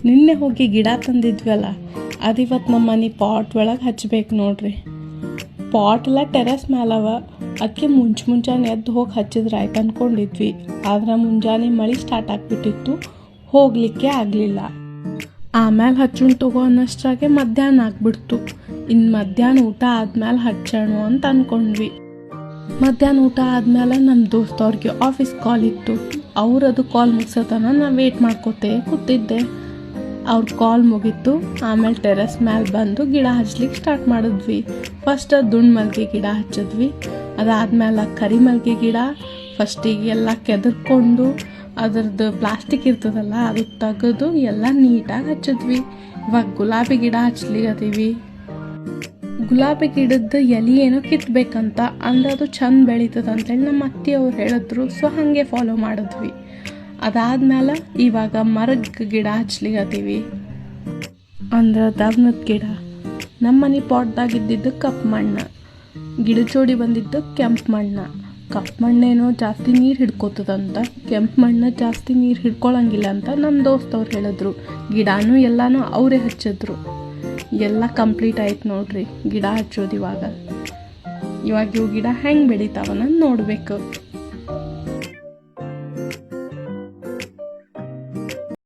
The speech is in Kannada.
ನಿನ್ನೆ ಹೋಗಿ ಗಿಡ ತಂದಿದ್ವಲ್ಲ ಅದು ಇವತ್ತು ನಮ್ಮ ಮನೆ ಪಾಟ್ ಒಳಗೆ ಹಚ್ಬೇಕು ನೋಡ್ರಿ. ಪಾಟ್ ಎಲ್ಲ ಟೆರೆಸ್ ಮೇಲವ, ಅದಕ್ಕೆ ಮುಂಜಾನೆ ಎದ್ದು ಹೋಗಿ ಹಚ್ಚಿದ್ರೆ ಆಯ್ತು ಅಂದ್ಕೊಂಡಿದ್ವಿ. ಆದ್ರೆ ಮುಂಜಾನೆ ಮಳೆ ಸ್ಟಾರ್ಟ್ ಆಗಿಬಿಟ್ಟಿತ್ತು, ಹೋಗಲಿಕ್ಕೆ ಆಗಲಿಲ್ಲ. ಆಮೇಲೆ ಹಚ್ಚೋಣ ತಗೋ ಅನ್ನೋಷ್ಟ್ರಾಗೆ ಮಧ್ಯಾಹ್ನ ಆಗಿಬಿಡ್ತು. ಇನ್ನು ಮಧ್ಯಾಹ್ನ ಊಟ ಆದ್ಮೇಲೆ ಹಚ್ಚೋಣ ಅಂತ ಅಂದ್ಕೊಂಡ್ವಿ. ಮಧ್ಯಾಹ್ನ ಊಟ ಆದಮೇಲೆ ನಮ್ಮ ದೋಸ್ತವ್ರಿಗೆ ಆಫೀಸ್ ಕಾಲ್ ಇತ್ತು. ಅದು ಕಾಲ್ ಮುಗಿಸೋತನ ನಾನು ವೇಟ್ ಮಾಡ್ಕೋತೇ ಕೂತಿದ್ದೆ. ಅವ್ರ ಕಾಲ್ ಮುಗೀತು. ಆಮೇಲೆ ಟೆರೆಸ್ ಮೇಲೆ ಬಂದು ಗಿಡ ಹಚ್ಲಿಕ್ಕೆ ಸ್ಟಾರ್ಟ್ ಮಾಡಿದ್ವಿ. ಫಸ್ಟ್ ದುಂಡು ಮಲ್ಗೆ ಗಿಡ ಹಚ್ಚಿದ್ವಿ. ಅದಾದ್ಮೇಲೆ ಕರಿ ಮಲ್ಗೆ ಗಿಡ ಫಸ್ಟಿಗೆ ಎಲ್ಲ ಕೆದರ್ಕೊಂಡು ಅದ್ರದ್ದು ಪ್ಲಾಸ್ಟಿಕ್ ಇರ್ತದಲ್ಲ ಅದು ತೆಗೆದು ಎಲ್ಲ ನೀಟಾಗಿ ಹಚ್ಚಿದ್ವಿ. ಇವಾಗ ಗುಲಾಬಿ ಗಿಡ ಹಚ್ಲಿಕತ್ತೀವಿ. ಗುಲಾಬಿ ಗಿಡದ ಎಲೆ ಏನೋ ಕಿತ್ಬೇಕಂತ, ಅಂದ್ರೆ ಅದು ಚಂದ ಬೆಳೀತದೆ ಅಂತೇಳಿ ನಮ್ಮ ಅತ್ತೆಯವ್ರು ಹೇಳಿದ್ರು. ಸೊ ಹಾಗೆ ಫಾಲೋ ಮಾಡಿದ್ವಿ. ಅದಾದ್ಮೇಲೆ ಇವಾಗ ಮರದ ಗಿಡ ಹಚ್ಲಿಕತ್ತೀವಿ, ಅಂದ್ರೆ ದವನದ ಗಿಡ. ನಮ್ಮ ಮನೆ ಪಾಟ್ದಾಗಿದ್ದಿದ್ದು ಕಪ್ಪು ಮಣ್ಣು, ಗಿಡ ಜೋಡಿ ಬಂದಿದ್ದು ಕೆಂಪು ಮಣ್ಣು. ಕಪ್ಪು ಮಣ್ಣೇನೋ ಜಾಸ್ತಿ ನೀರು ಹಿಡ್ಕೋತದಂತ, ಕೆಂಪು ಮಣ್ಣು ಜಾಸ್ತಿ ನೀರು ಹಿಡ್ಕೊಳಂಗಿಲ್ಲ ಅಂತ ನಮ್ಮ ದೋಸ್ತವ್ರು ಹೇಳಿದ್ರು. ಗಿಡನೂ ಎಲ್ಲನೂ ಅವರೇ ಹಚ್ಚಿದ್ರು. ಎಲ್ಲ ಕಂಪ್ಲೀಟ್ ಆಯ್ತು ನೋಡ್ರಿ ಗಿಡ ಹಚ್ಚೋದು. ಇವಾಗ ಇವು ಗಿಡ ಹೆಂಗೆ ಬೆಳಿತಾವನ್ನ ನೋಡಬೇಕು.